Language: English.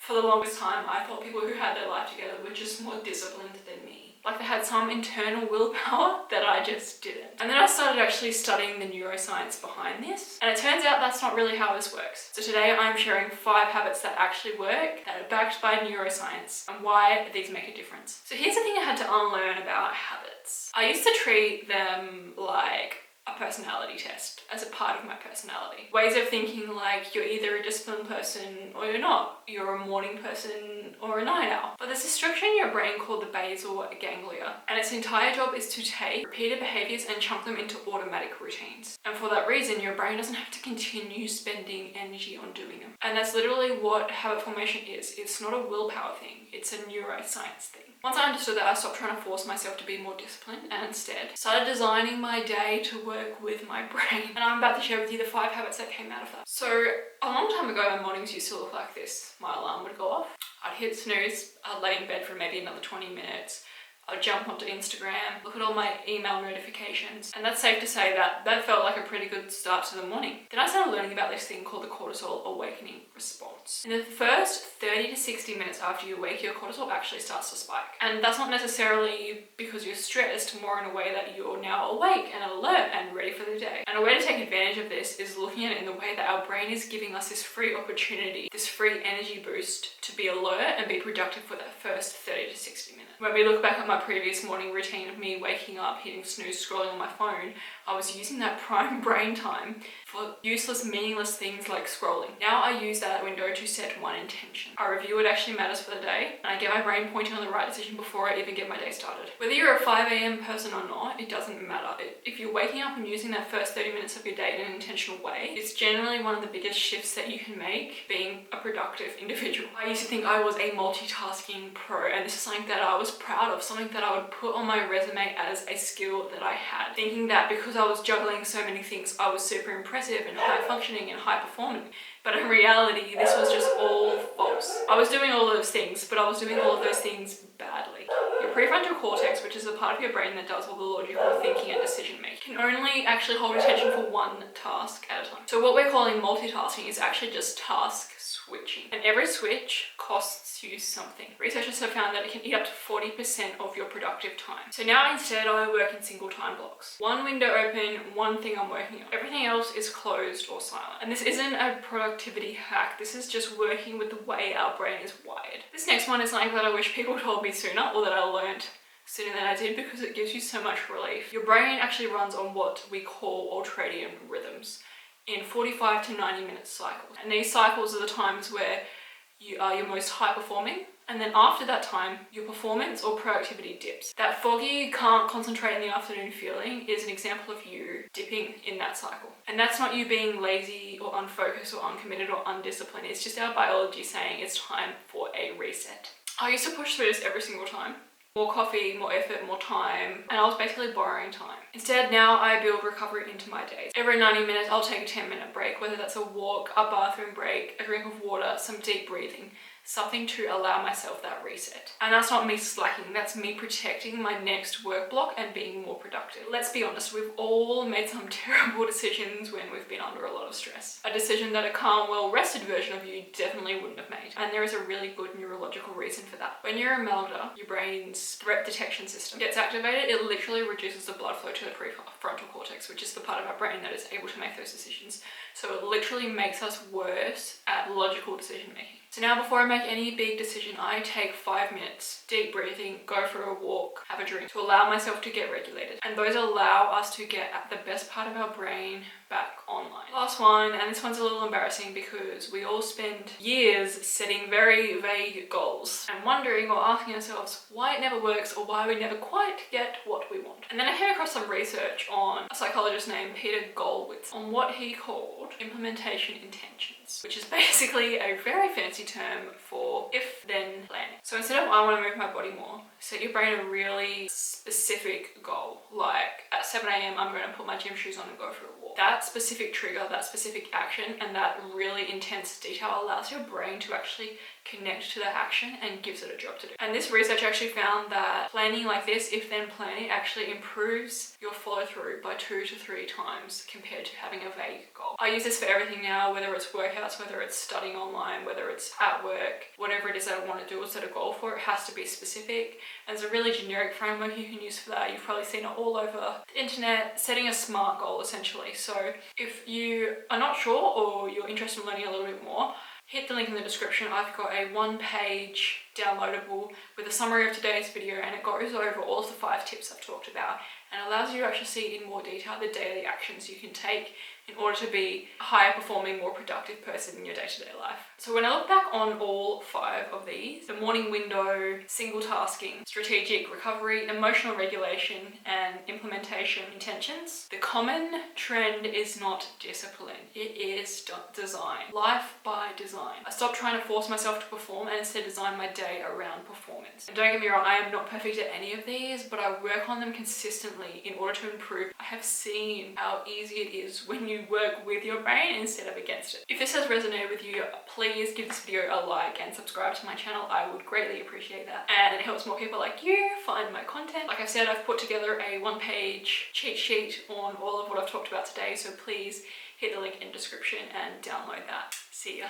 For the longest time, I thought people who had their life together were just more disciplined than me. Like they had some internal willpower that I just didn't. And then I started actually studying the neuroscience behind this. And it turns out that's not really how this works. So today I'm sharing 5 habits that actually work, that are backed by neuroscience, and why these make a difference. So here's the thing I had to unlearn about habits. I used to treat them like a personality test as a part of my personality. Ways of thinking like you're either a disciplined person or you're not. You're a morning person or a night owl. But there's a structure in your brain called the basal ganglia, and its entire job is to take repeated behaviors and chunk them into automatic routines. And for that reason, your brain doesn't have to continue spending energy on doing them. And that's literally what habit formation is. It's not a willpower thing, it's a neuroscience thing. Once I understood that, I stopped trying to force myself to be more disciplined and instead started designing my day to work with my brain. And I'm about to share with you the 5 habits that came out of that. So a long time ago, my mornings used to look like this. My alarm would go off, I'd hit snooze, I'd lay in bed for maybe another 20 minutes, I'd jump onto Instagram, look at all my email notifications, and that's safe to say that felt like a pretty good start to the morning. Then I started learning about this thing called the cortisol awakening response. In the first 30 to 60 minutes after you wake, your cortisol actually starts to spike. And that's not necessarily because you're stressed, more in a way that you're now awake and alert and ready for the day. And a way to take advantage of this is looking at it in the way that our brain is giving us this free opportunity, this free energy boost to be alert and be productive for that first 30 to 60 minutes. When we look back at my previous morning routine of me waking up, hitting snooze, scrolling on my phone, I was using that prime brain time for useless, meaningless things like scrolling. Now I use that window to set one intention. I review what actually matters for the day, and I get my brain pointing on the right decision before I even get my day started. Whether you're a 5 a.m. person or not, it doesn't matter. If you're waking up and using that first 30 minutes of your day in an intentional way, it's generally one of the biggest shifts that you can make being a productive individual. I used to think I was a multitasking pro, and this is something that I was proud of, something that I would put on my resume as a skill that I had, thinking that because I was juggling so many things, I was super impressive and high functioning and high performing. But in reality, this was just all false. I was doing all those things, but I was doing all of those things badly. Your prefrontal cortex, which is the part of your brain that does all the logical thinking and decision making, can only actually hold attention for one task at a time. So what we're calling multitasking is actually just task switching. And every switch costs you something. Researchers have found that it can eat up to 40% of your productive time. So now instead I work in single time blocks. One window open, one thing I'm working on. Everything else is closed or silent. And this isn't a productivity hack. This is just working with the way our brain is wired. This next one is something that I wish people told me sooner, or that I learned sooner than I did, because it gives you so much relief. Your brain actually runs on what we call ultradian rhythms in 45 to 90 minute cycles. And these cycles are the times where you are your most high performing, and then after that time, your performance or productivity dips. That foggy, can't concentrate in the afternoon feeling is an example of you dipping in that cycle. And that's not you being lazy or unfocused or uncommitted or undisciplined. It's just our biology saying it's time for a reset. I used to push through this every single time. More coffee, more effort, more time, and I was basically borrowing time. Instead, now I build recovery into my days. Every 90 minutes, I'll take a 10-minute break, whether that's a walk, a bathroom break, a drink of water, some deep breathing, something to allow myself that reset. And that's not me slacking, that's me protecting my next work block and being more productive. Let's be honest, we've all made some terrible decisions when we've been under a lot of stress. A decision that a calm, well-rested version of you definitely wouldn't have made. And there is a really good neurological reason for that. When you're a amygdala, your brain's threat detection system gets activated, it literally reduces the blood flow to the prefrontal cortex, which is the part of our brain that is able to make those decisions. So it literally makes us worse at logical decision making. So now before I make any big decision, I take 5 minutes, deep breathing, go for a walk, have a drink to allow myself to get regulated. And those allow us to get at the best part of our brain back online. Last one, and this one's a little embarrassing because we all spend years setting very vague goals and wondering or asking ourselves why it never works or why we never quite get what we want. And then I came across some research on a psychologist named Peter Gollwitz on what he called implementation intentions, which is basically a very fancy term for if-then planning. So instead of I want to move my body more, set your brain a really specific goal, like at 7 a.m. I'm going to put my gym shoes on and go for a walk. That specific trigger, that specific action, and that really intense detail allows your brain to actually connect to that action and gives it a job to do. And this research actually found that planning like this, if then planning, actually improves your follow through by 2 to 3 times compared to having a vague goal. I use this for everything now, whether it's workouts, whether it's studying online, whether it's at work, whatever it is that I want to do or set a goal for, it has to be specific. And there's a really generic framework you can use for that. You've probably seen it all over the internet, setting a SMART goal essentially. So if you are not sure or you're interested in learning a little bit more, hit the link in the description. I've got a 1-page downloadable with a summary of today's video, and it goes over all of the 5 tips I've talked about and allows you to actually see in more detail the daily actions you can take in order to be a higher performing, more productive person in your day-to-day life. So when I look back on all 5 of these, the morning window, single tasking, strategic recovery, emotional regulation, and implementation intentions, the common trend is not discipline, it is design. Life by design. I stopped trying to force myself to perform and instead design my day around performance. And don't get me wrong, I am not perfect at any of these, but I work on them consistently in order to improve. I have seen how easy it is when you work with your brain instead of against it. If this has resonated with you, please give this video a like and subscribe to my channel. I would greatly appreciate that. And it helps more people like you find my content. Like I said, I've put together a 1-page cheat sheet on all of what I've talked about today, so please hit the link in the description and download that. See ya.